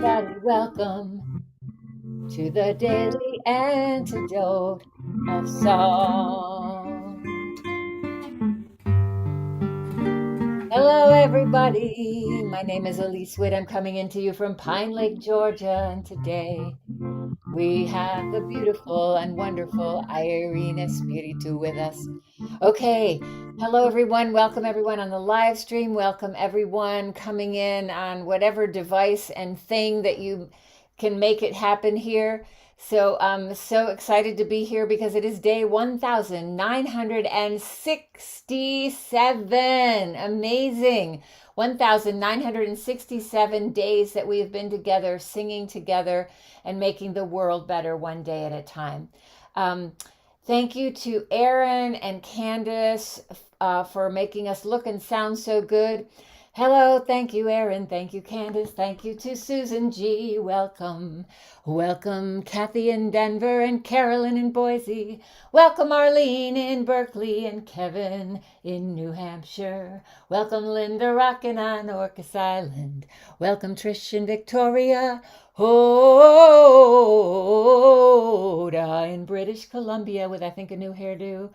everybody, welcome to the daily antidote of song. Hello, everybody. My name is Elise Witt. I'm coming into you from Pine Lake, Georgia, and today we have the beautiful and wonderful Aireene Espiritu with us. Okay, hello everyone. Welcome everyone on the live stream. Welcome everyone coming in on whatever device and thing that you can make it happen here. So I'm so excited to be here because it is day 1967. Amazing. 1967 days that we have been together, singing together and making the world better one day at a time. Um, Thank you to Aaron and Candace for making us look and sound so good. Hello, thank you, Aaron. Thank you, Candace. Thank you to Susan G. Welcome. Welcome, Kathy in Denver and Carolyn in Boise. Welcome, Arlene in Berkeley and Kevin in New Hampshire. Welcome, Linda rockin' on Orcas Island. Welcome, Trish and Victoria. Hoda in British Columbia with, I think, a new hairdo.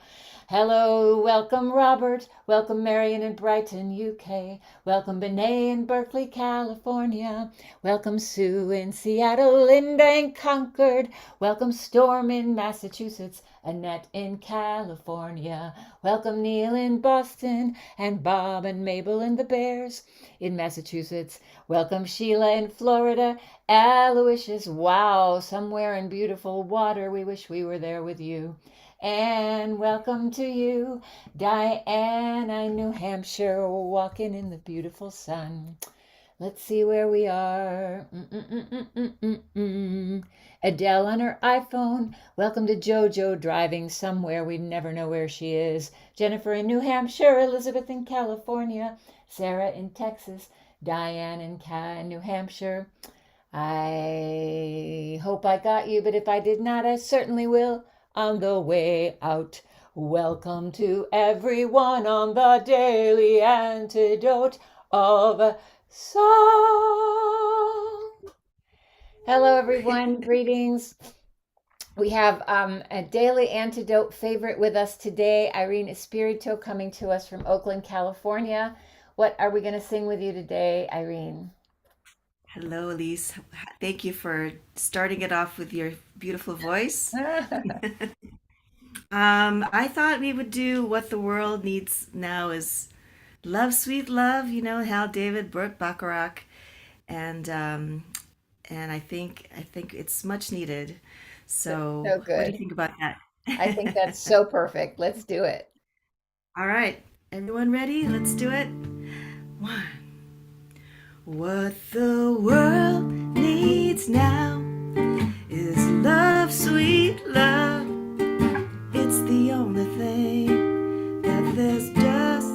Hello, welcome Robert. Welcome Marion in Brighton, UK. Welcome Benet in Berkeley, California. Welcome Sue in Seattle, Linda in Concord. Welcome Storm in Massachusetts, Annette in California. Welcome Neil in Boston and Bob and Mabel and the Bears in Massachusetts. Welcome Sheila in Florida. Aloysius, wow, somewhere in beautiful water. We wish we were there with you. And welcome to you, Diana in New Hampshire, walking in the beautiful sun. Let's see where we are. Adele on her iPhone. Welcome to JoJo driving somewhere. We never know where she is. Jennifer in New Hampshire. Elizabeth in California. Sarah in Texas. Diane in New Hampshire. I hope I got you, but if I did not, I certainly will on the way out. Welcome to everyone on the daily antidote of song. Hello, everyone. Greetings. We have a daily antidote favorite with us today, Aireene Espiritu, coming to us from Oakland, California. What are we going to sing with you today, Aireene? Hello, Elise. Thank you for starting it off with your beautiful voice. I thought we would do what the world needs now is love, sweet love. You know, Hal David, Burt, Bacharach, and I think it's much needed. So, So what do you good. think about that? I think that's so perfect. Let's do it. All right, everyone ready? Let's do it. One. What the world needs now is love, sweet love. It's the only thing that there's just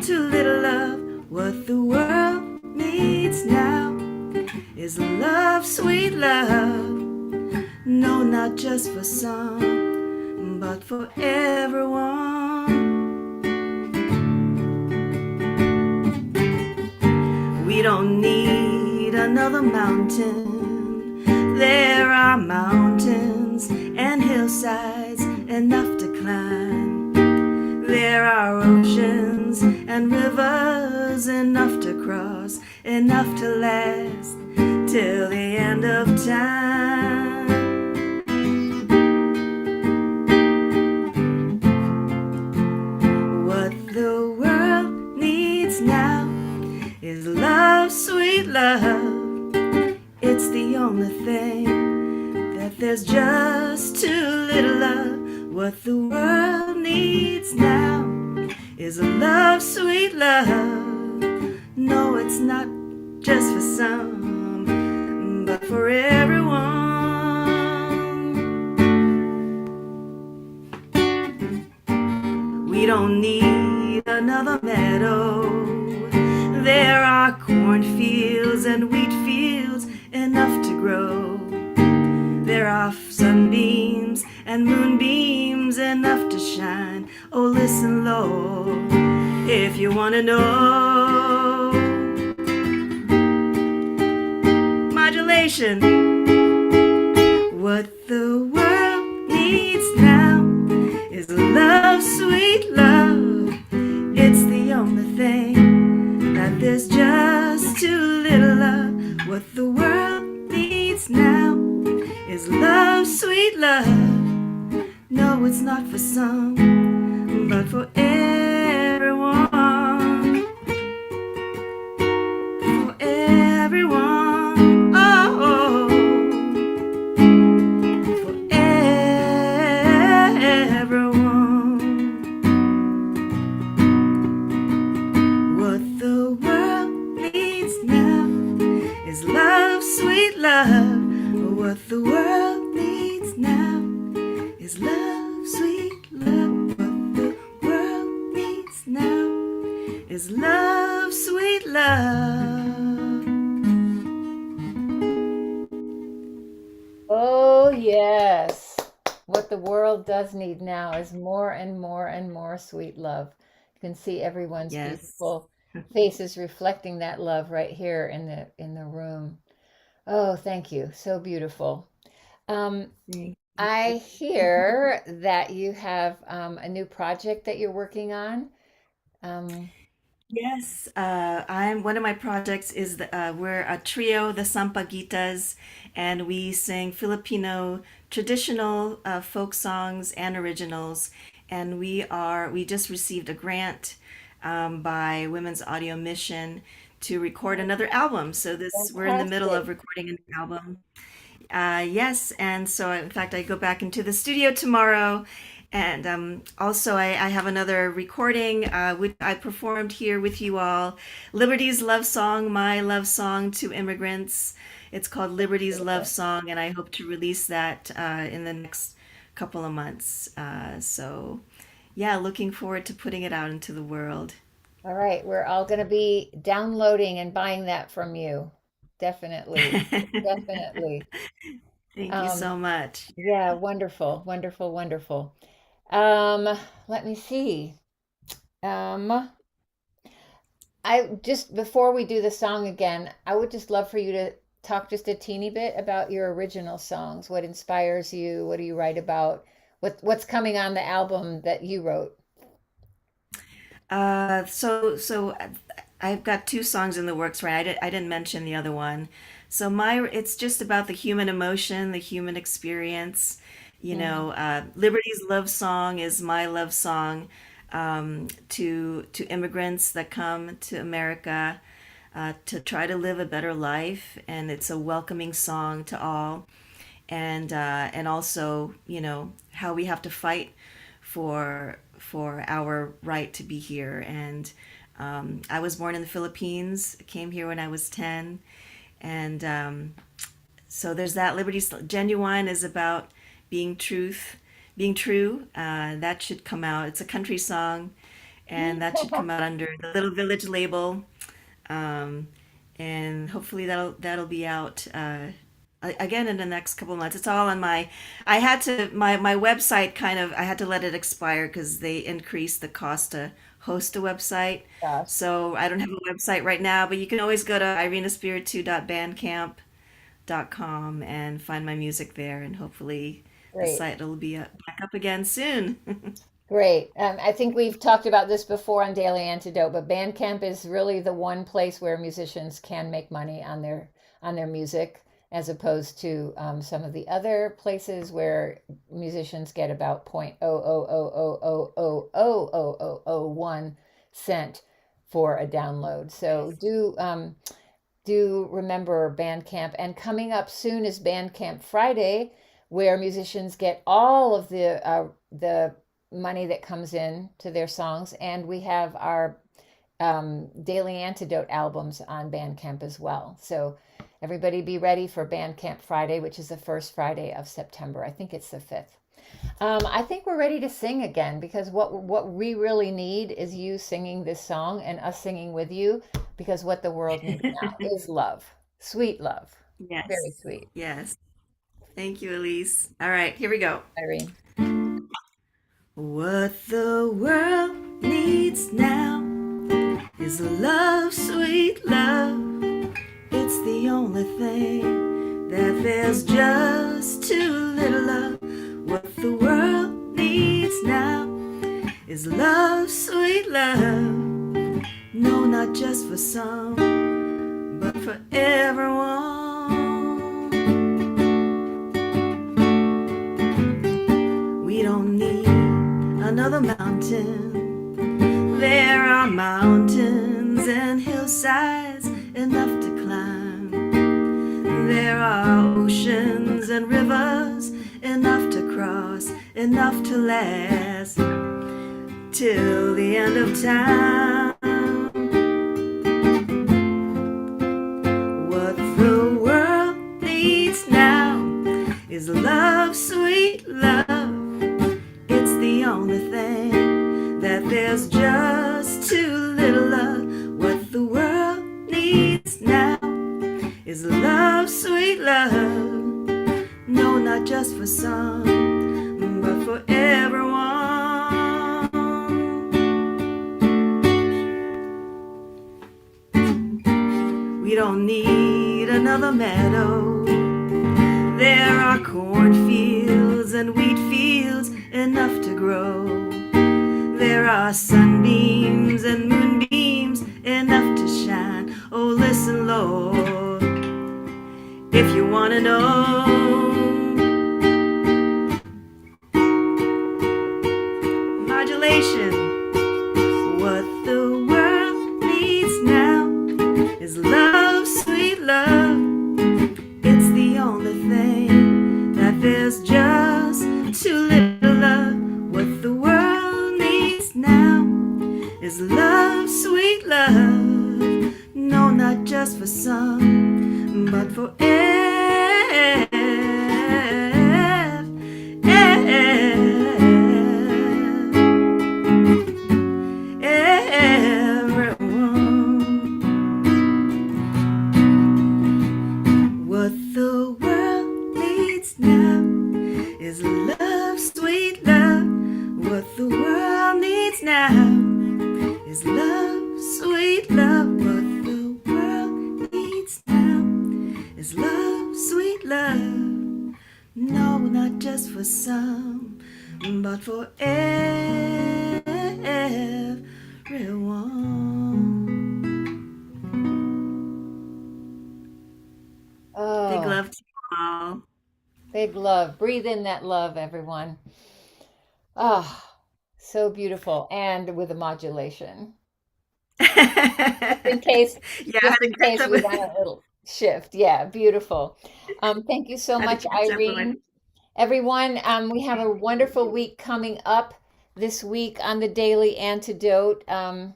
too little of. What the world needs now is love, sweet love. No, not just for some, but for everyone. We don't need another mountain. There are mountains and hillsides enough to climb. There are oceans and rivers enough to cross, enough to last till the end of time. What the world needs now is love, sweet love. It's the only thing that there's just too little of. What the world needs now is love, sweet love. No, it's not just for some, but for everyone. We don't need another meadow. There are cornfields and wheat fields enough to grow. There are sunbeams and moonbeams enough to shine. Oh, listen, Lord, if you want to know. Modulate. nation. What the world needs now is love, sweet love. It's the only thing that there's just too little of. What the world needs now is love, sweet love. No, it's not for some, but for everyone. For everyone. Oh, for everyone. What the world needs now is love, sweet love. What the world needs now is love, sweet love. What the world needs now is love, sweet love. Oh, yes. What the world does need now is more and more and more sweet love. You can see everyone's Yes. beautiful faces reflecting that love right here in the room. Oh, thank you. So beautiful. Um, Thank I you. hear that you have a new project that you're working on. Um, Yes, I'm one of my projects is we're a trio, the Sampaguitas, and we sing Filipino traditional folk songs and originals. And we just received a grant by Women's Audio Mission to record another album. So this we're in the middle fantastic. of recording an album. Yes, and so in fact, I go back into the studio tomorrow, and also I have another recording which I performed here with you all. Liberty's love song, my love song to immigrants. It's called Liberty's Love Beautiful. Song, and I hope to release that in the next couple of months. Yeah, looking forward to putting it out into the world. All right, we're all going to be downloading and buying that from you. Definitely. Definitely. Thank you Um, so much. yeah, wonderful, wonderful, wonderful. Um, Let me see. Um, I just before we do the song again, I would just love for you to talk just a teeny bit about your original songs. What inspires you? What do you write about? What's coming on the album that you wrote? So I've got two songs in the works, right? I didn't mention the other one. So it's just about the human emotion, the human experience. Hmm. Liberty's love song is my love song to immigrants that come to America to try to live a better life, and it's a welcoming song to all, and also how we have to fight for our right to be here. And I was born in the Philippines, came here when I was 10, and so there's that. Liberty's Genuine is about being being true. That should come out. It's a country song, and that should come out under the Little Village label. Um, and hopefully that'll be out again in the next couple of months. It's all on my. I had to my website kind of. I had to let it expire because they increased the cost to host a website. Gosh, So I don't have a website right now, but you can always go to ireneespiritu.bandcamp.com and find my music there, and hopefully the great. site will be back up again soon. Great. I think we've talked about this before on Daily Antidote, but Bandcamp is really the one place where musicians can make money on their music, as opposed to some of the other places where musicians get about 0.000000001 cent for a download. So do remember Bandcamp. And coming up soon is Bandcamp Friday, where musicians get all of the money that comes in to their songs, and we have our Daily Antidote albums on Bandcamp as well. So everybody be ready for Bandcamp Friday, which is the first Friday of September. I think it's the 5th. I think we're ready to sing again because what we really need is you singing this song and us singing with you because what the world needs now is love, sweet love, very Yes, sweet. yes. Thank you, Elise. All right, here we go. Irene. What the world needs now is love, sweet love. It's the only thing that there's just too little of. What the world needs now is love, sweet love. No, not just for some, but for everyone. We don't need another mountain. There are mountains and hillsides enough to climb. There are oceans and rivers enough to cross, enough to last till the end of time. What the world needs now is love, sweet love. It's the only thing that there's just too little of. What the world needs now is love, sweet love. No, not just for some, but for everyone. We don't need another meadow. There are cornfields and wheat fields enough to grow. There are sunbeams and moonbeams enough to shine. Oh, listen, Lord, if you want to know. Modulation. What the world needs now is love, sweet love. It's the only thing that there's just too little of. What the world needs now is love, sweet love. No, not just for some, but for everyone. What the world needs now is love, sweet love. What the world needs now is love, sweet love. What the world needs now is love, sweet love. No, not just for some, but for everyone. Big Oh, love to you all. big love. Breathe in that love, everyone. Ah, so beautiful. And with a modulation. In case, Yeah, I just had to in catch case up we with got a little shift. Yeah, beautiful. Thank you so had to much, catch up with my. Aireene. Everyone, we have a wonderful week coming up this week on the Daily Antidote. And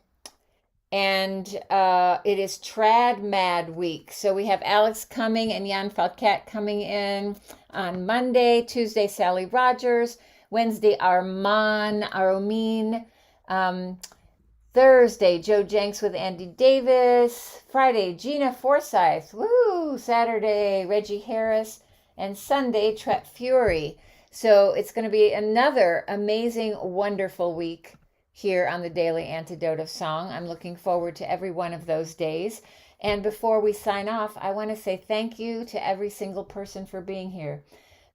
it is Trad Mad Week. So we have Alex coming and Jan Falcat coming in on Monday, Tuesday, Sally Rogers, Wednesday, Aromine, Thursday, Joe Jenks with Andy Davis, Friday, Gina Forsyth, woo, Saturday, Reggie Harris, and Sunday, Tret Fury. So it's going to be another amazing, wonderful week here on the Daily Antidote of Song. I'm looking forward to every one of those days. And before we sign off, I want to say thank you to every single person for being here.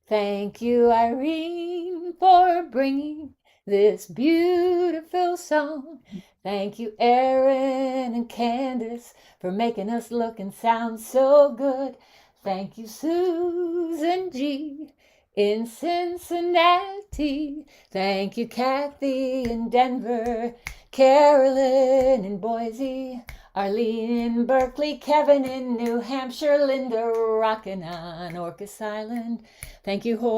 Thank you, Aireene, for bringing this beautiful song. Thank you, Aaron and Candace, for making us look and sound so good. Thank you, Susan G. in Cincinnati. Thank you, Kathy in Denver, Carolyn in Boise, Arlene in Berkeley, Kevin in New Hampshire, Linda rockin' on Orcas Island. Thank you, Hoda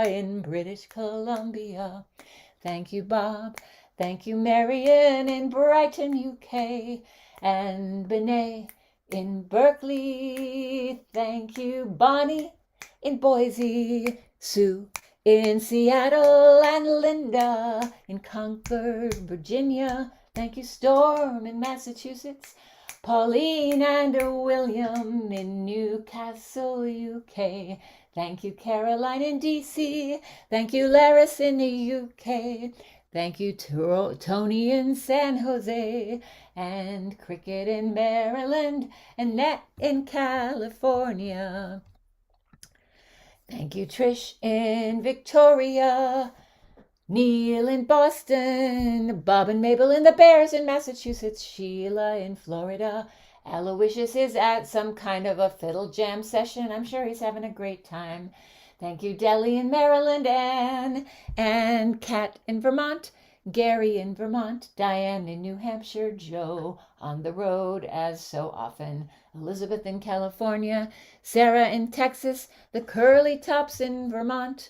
in British Columbia. Thank you, Bob. Thank you, Marion in Brighton, UK. And Benet in Berkeley. Thank you, Bonnie in Boise. Sue in Seattle, and Linda in Concord, Virginia. Thank you, Storm in Massachusetts. Pauline and William in Newcastle, UK. Thank you, Caroline in DC. Thank you, Laris in the UK. Thank you, Tony in San Jose, and Cricket in Maryland, and Nat in California. Thank you, Trish in Victoria, Neil in Boston, Bob and Mabel in the Bears in Massachusetts, Sheila in Florida. Aloysius is at some kind of a fiddle jam session. I'm sure he's having a great time. Thank you, Deli in Maryland, Anne, and Kat in Vermont, Gary in Vermont, Diane in New Hampshire, Joe on the road as so often, Elizabeth in California, Sarah in Texas, the Curly Tops in Vermont,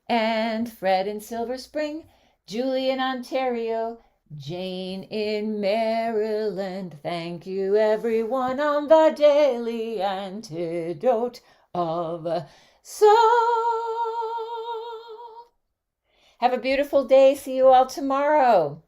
and Fred in Silver Spring, Julie in Ontario, Jane in Maryland. Thank you, everyone, on the Daily Antidote of Soul. Have a beautiful day. See you all tomorrow.